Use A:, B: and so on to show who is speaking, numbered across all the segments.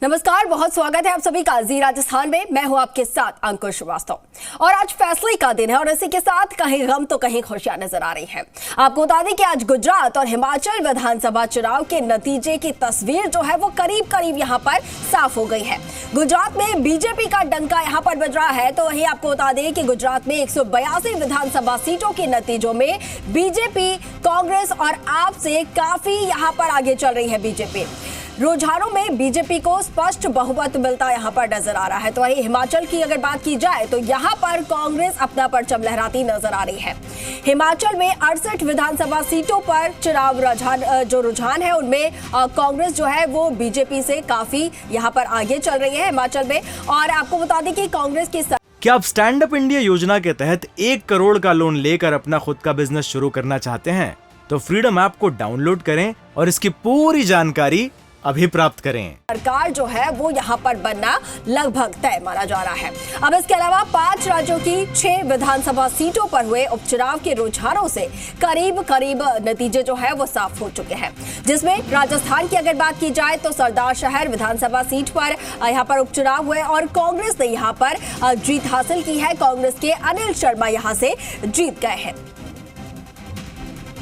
A: नमस्कार, बहुत स्वागत है आप सभी का जी राजस्थान में। मैं हूं आपके साथ अंकुर श्रीवास्तव और आज फैसले का दिन है और इसी के साथ कहीं गम तो कहीं खुशियां नजर आ रही हैं। आपको बता दें कि आज गुजरात और हिमाचल विधानसभा चुनाव के नतीजे की तस्वीर जो है वो करीब करीब यहां पर साफ हो गई है। गुजरात में बीजेपी का डंका यहां पर बज रहा है, तो वहीं आपको बता दें कि गुजरात में 182 विधानसभा सीटों के नतीजों में बीजेपी, कांग्रेस और आप से काफी यहां पर आगे चल रही है। बीजेपी रुझानों में बीजेपी को स्पष्ट बहुमत मिलता यहां पर नजर आ रहा है। तो वहीं हिमाचल की अगर बात की जाए तो यहां पर कांग्रेस अपना परचम लहराती नजर आ रही है। हिमाचल में 68 विधानसभा सीटों पर चुनाव रुझान है उनमें कांग्रेस जो है वो बीजेपी से काफी यहां पर आगे चल रही है हिमाचल में। और आपको बता दें कि कांग्रेस की
B: क्या आप स्टैंड अप इंडिया योजना के तहत 1 करोड़ का लोन लेकर अपना खुद का बिजनेस शुरू करना चाहते हैं? तो फ्रीडम ऐप को डाउनलोड करें और इसकी पूरी जानकारी अभी प्राप्त करें।
A: सरकार जो है वो यहाँ पर बनना लगभग तय माना जा रहा है। अब इसके अलावा 5 राज्यों की 6 विधानसभा सीटों पर हुए उपचुनाव के रुझानों से करीब करीब नतीजे जो है वो साफ हो चुके हैं, जिसमें राजस्थान की अगर बात की जाए तो सरदार शहर विधानसभा सीट पर यहाँ पर उपचुनाव हुए और कांग्रेस ने यहाँ पर जीत हासिल की है। कांग्रेस के अनिल शर्मा यहाँ से जीत गए हैं।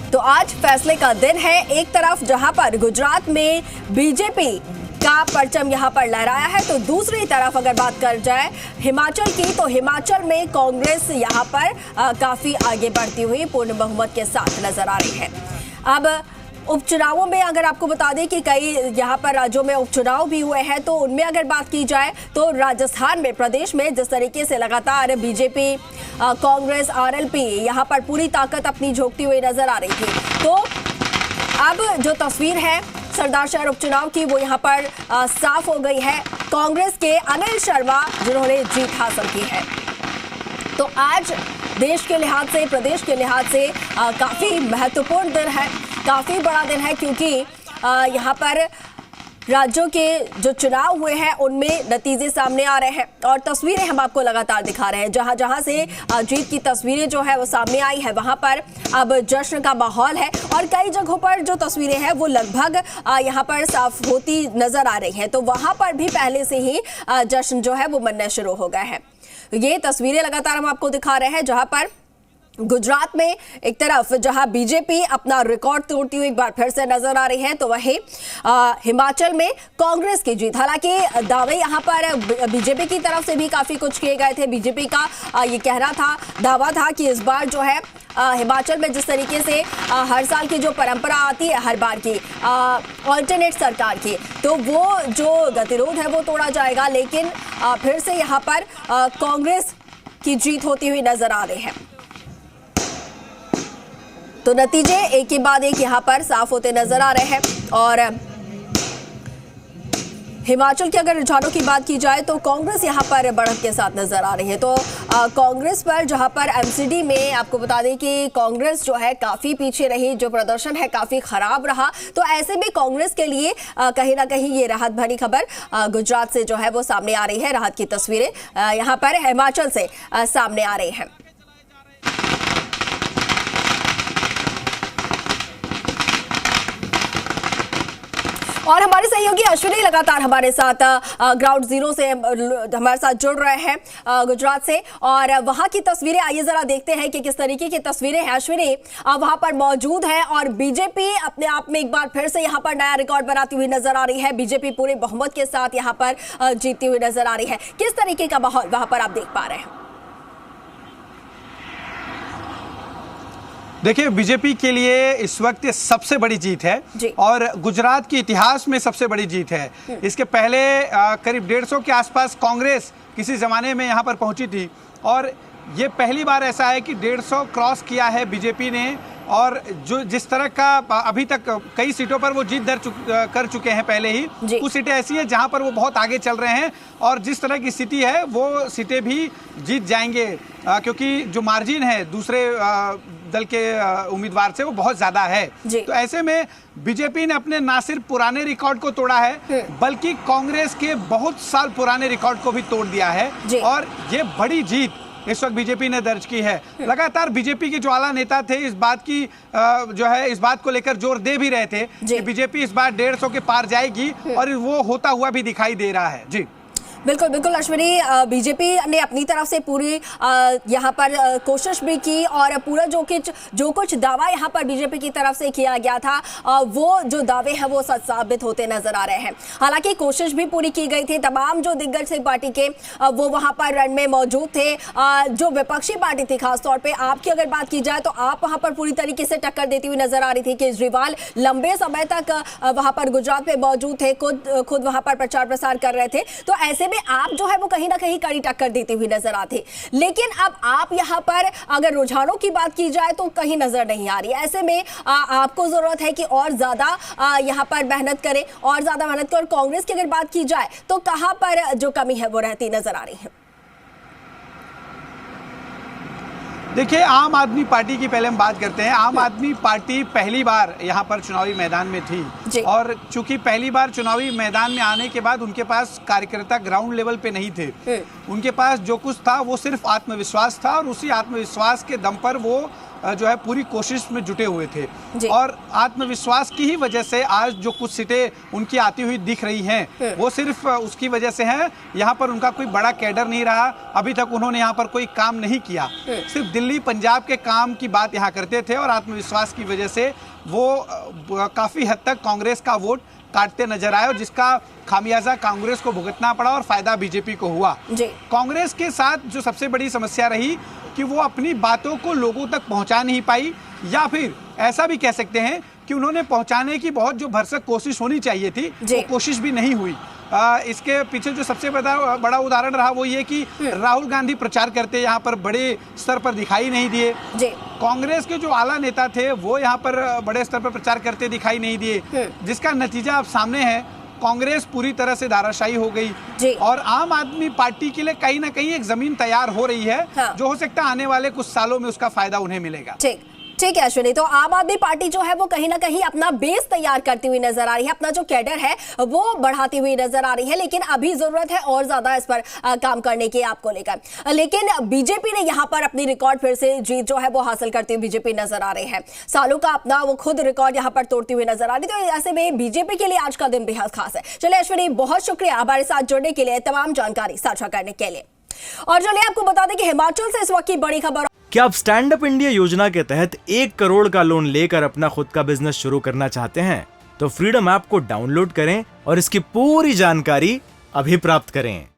A: तो आज फैसले का दिन है। एक तरफ जहां पर गुजरात में बीजेपी का परचम यहां पर लहराया है, तो दूसरी तरफ अगर बात कर जाए हिमाचल की, तो हिमाचल में कांग्रेस यहां पर काफी आगे बढ़ती हुई पूर्ण बहुमत के साथ नजर आ रही है। अब उपचुनावों में अगर आपको बता दें कि कई यहाँ पर राज्यों में उपचुनाव भी हुए हैं, तो उनमें अगर बात की जाए तो राजस्थान में, प्रदेश में जिस तरीके से लगातार बीजेपी, कांग्रेस, आरएलपी यहाँ पर पूरी ताकत अपनी झोंकती हुई नजर आ रही थी, तो अब जो तस्वीर है सरदार शहर उपचुनाव की वो यहाँ पर साफ हो गई है। कांग्रेस के अनिल शर्मा जिन्होंने जीत हासिल की है। तो आज देश के लिहाज से, प्रदेश के लिहाज से काफी महत्वपूर्ण दिन है, काफी बड़ा दिन है, क्योंकि यहाँ पर राज्यों के जो चुनाव हुए हैं उनमें नतीजे सामने आ रहे हैं और तस्वीरें हम आपको लगातार दिखा रहे हैं। जहां जहां से जीत की तस्वीरें जो है वो सामने आई है, वहां पर अब जश्न का माहौल है और कई जगहों पर जो तस्वीरें हैं वो लगभग यहां पर साफ होती नजर आ रही हैं। तो वहां पर भी पहले से ही जश्न जो है वो मनना शुरू हो गया है। ये तस्वीरें लगातार हम आपको दिखा रहे हैं, जहां पर गुजरात में एक तरफ जहां बीजेपी अपना रिकॉर्ड तोड़ती हुई एक बार फिर से नजर आ रही है, तो वहीं हिमाचल में कांग्रेस की जीत। हालांकि दावे यहां पर बीजेपी की तरफ से भी काफी कुछ किए गए थे। बीजेपी का ये कहना था, दावा था कि इस बार जो है हिमाचल में जिस तरीके से हर साल की जो परंपरा आती है हर बार की ऑल्टरनेट सरकार की, तो वो जो गतिरोध है वो तोड़ा जाएगा। लेकिन फिर से यहाँ पर कांग्रेस की जीत होती हुई नजर आ रही है। तो नतीजे एक के बाद एक यहाँ पर साफ होते नजर आ रहे हैं। और हिमाचल के अगर रुझानों की बात की जाए तो कांग्रेस यहाँ पर बढ़त के साथ नजर आ रही है। तो कांग्रेस पर जहाँ पर एमसीडी में आपको बता दें कि कांग्रेस जो है काफी पीछे रही, जो प्रदर्शन है काफी खराब रहा, तो ऐसे में कांग्रेस के लिए कहीं ना कहीं ये राहत भरी खबर गुजरात से जो है वो सामने आ रही है। राहत की तस्वीरें यहाँ पर हिमाचल से सामने आ रही हैं। और हमारे सहयोगी अश्विनी लगातार हमारे साथ ग्राउंड जीरो से हमारे साथ जुड़ रहे हैं गुजरात से, और वहां की तस्वीरें आइए जरा देखते हैं कि किस तरीके की तस्वीरें हैं। अश्विनी वहां पर मौजूद है और बीजेपी अपने आप में एक बार फिर से यहां पर नया रिकॉर्ड बनाती हुई नजर आ रही है। बीजेपी पूरे बहुमत के साथ यहां पर जीतती हुई नजर आ रही है। किस तरीके का माहौल वहां पर आप देख पा रहे हैं?
C: देखिए, बीजेपी के लिए इस वक्त सबसे बड़ी जीत है और गुजरात के इतिहास में सबसे बड़ी जीत है। इसके पहले करीब 150 के आसपास कांग्रेस किसी ज़माने में यहाँ पर पहुँची थी और ये पहली बार ऐसा है कि 150 क्रॉस किया है बीजेपी ने। और जो जिस तरह का अभी तक कई सीटों पर वो जीत कर चुके हैं पहले ही, कुछ सीटें ऐसी हैं जहां पर वो बहुत आगे चल रहे हैं और जिस तरह की स्थिति है वो सीटें भी जीत जाएंगे, क्योंकि जो मार्जिन है दूसरे दल के उम्मीदवार से वो बहुत ज़्यादा है। तो ऐसे में बीजेपी ने अपने ना सिर्फ पुराने रिकॉर्ड को तोड़ा है बल्कि कांग्रेस के बहुत साल पुराने रिकॉर्ड को भी तोड़ दिया है और ये बड़ी जीत इस वक्त बीजेपी ने दर्ज की है। लगातार बीजेपी के जो आला नेता थे इस बात की इस बात को लेकर जोर दे भी रहे थे कि बीजेपी इस बार 150 के पार जाएगी और वो होता हुआ भी दिखाई दे रहा है। जी
A: बिल्कुल बिल्कुल अश्विनी, बीजेपी ने अपनी तरफ से पूरी यहाँ पर कोशिश भी की और पूरा जो कुछ दावा यहाँ पर बीजेपी की तरफ से किया गया था वो जो दावे हैं वो सच साबित होते नजर आ रहे हैं। हालांकि कोशिश भी पूरी की गई थी, तमाम जो दिग्गज थे पार्टी के वो वहाँ पर रण में मौजूद थे। जो विपक्षी पार्टी थी, खासतौर पर आपकी अगर बात की जाए तो आप वहाँ पर पूरी तरीके से टक्कर देती हुई नजर आ रही थी। केजरीवाल लंबे समय तक वहाँ पर गुजरात में मौजूद थे, खुद वहाँ पर प्रचार प्रसार कर रहे थे, तो ऐसे आप जो है वो कहीं ना कहीं कड़ी टक्कर देती हुई नजर आती। लेकिन अब आप यहां पर अगर रुझानों की बात की जाए तो कहीं नजर नहीं आ रही। ऐसे में आपको जरूरत है कि और ज्यादा यहां पर मेहनत करें और ज्यादा मेहनत करें। और कांग्रेस की अगर बात की जाए तो कहां पर जो कमी है वो रहती नजर आ रही है।
C: देखिए, आम आदमी पार्टी की पहले हम बात करते हैं। आम आदमी पार्टी पहली बार यहाँ पर चुनावी मैदान में थी और चूंकि पहली बार चुनावी मैदान में आने के बाद उनके पास कार्यकर्ता ग्राउंड लेवल पे नहीं थे। उनके पास जो कुछ था वो सिर्फ आत्मविश्वास था और उसी आत्मविश्वास के दम पर वो जो है पूरी कोशिश में जुटे हुए थे और आत्मविश्वास की ही वजह से आज जो कुछ सीटें उनकी आती हुई दिख रही हैं वो सिर्फ उसकी वजह से है। यहाँ पर उनका कोई बड़ा कैडर नहीं रहा, अभी तक उन्होंने यहाँ पर कोई काम नहीं किया, सिर्फ दिल्ली पंजाब के काम की बात यहाँ करते थे और आत्मविश्वास की वजह से वो काफ़ी हद तक कांग्रेस का वोट काटते नजर आए और जिसका खामियाजा कांग्रेस को भुगतना पड़ा और फायदा बीजेपी को हुआ। कांग्रेस के साथ जो सबसे बड़ी समस्या रही कि वो अपनी बातों को लोगों तक पहुंचा नहीं पाई, या फिर ऐसा भी कह सकते हैं कि उन्होंने पहुंचाने की बहुत जो भरसक कोशिश होनी चाहिए थी वो कोशिश भी नहीं हुई। इसके पीछे जो सबसे बड़ा उदाहरण रहा वो ये कि राहुल गांधी प्रचार करते यहाँ पर बड़े स्तर पर दिखाई नहीं दिए। कांग्रेस के जो आला नेता थे वो यहाँ पर बड़े स्तर पर प्रचार करते दिखाई नहीं दिए, जिसका नतीजा अब सामने है। कांग्रेस पूरी तरह से धाराशायी हो गई और आम आदमी पार्टी के लिए कहीं ना कहीं एक जमीन तैयार हो रही है। जो हो सकता है आने वाले कुछ सालों में उसका फायदा उन्हें मिलेगा।
A: ठीक है अश्विनी, तो आम आदमी पार्टी जो है वो कहीं ना कहीं अपना बेस तैयार करती हुई नजर आ रही है, अपना जो कैडर है वो बढ़ाती हुई नजर आ रही है, लेकिन अभी जरूरत है और ज्यादा इस पर काम करने की आपको लेकर। लेकिन बीजेपी ने यहाँ पर अपनी रिकॉर्ड फिर से जीत जो है वो हासिल करती हुई बीजेपी नजर आ रही है। सालों का अपना वो खुद रिकॉर्ड यहाँ पर तोड़ती हुई नजर आ रही, तो ऐसे में बीजेपी के लिए आज का दिन बेहद खास है। चलिए अश्विनी, बहुत शुक्रिया हमारे साथ जुड़ने के लिए, तमाम जानकारी साझा करने के लिए। और चलिए आपको बता दें कि हिमाचल से इस वक्त की बड़ी खबर।
B: क्या आप स्टैंड अप इंडिया योजना के तहत 1 करोड़ का लोन लेकर अपना खुद का बिजनेस शुरू करना चाहते हैं? तो फ्रीडम ऐप को डाउनलोड करें और इसकी पूरी जानकारी अभी प्राप्त करें।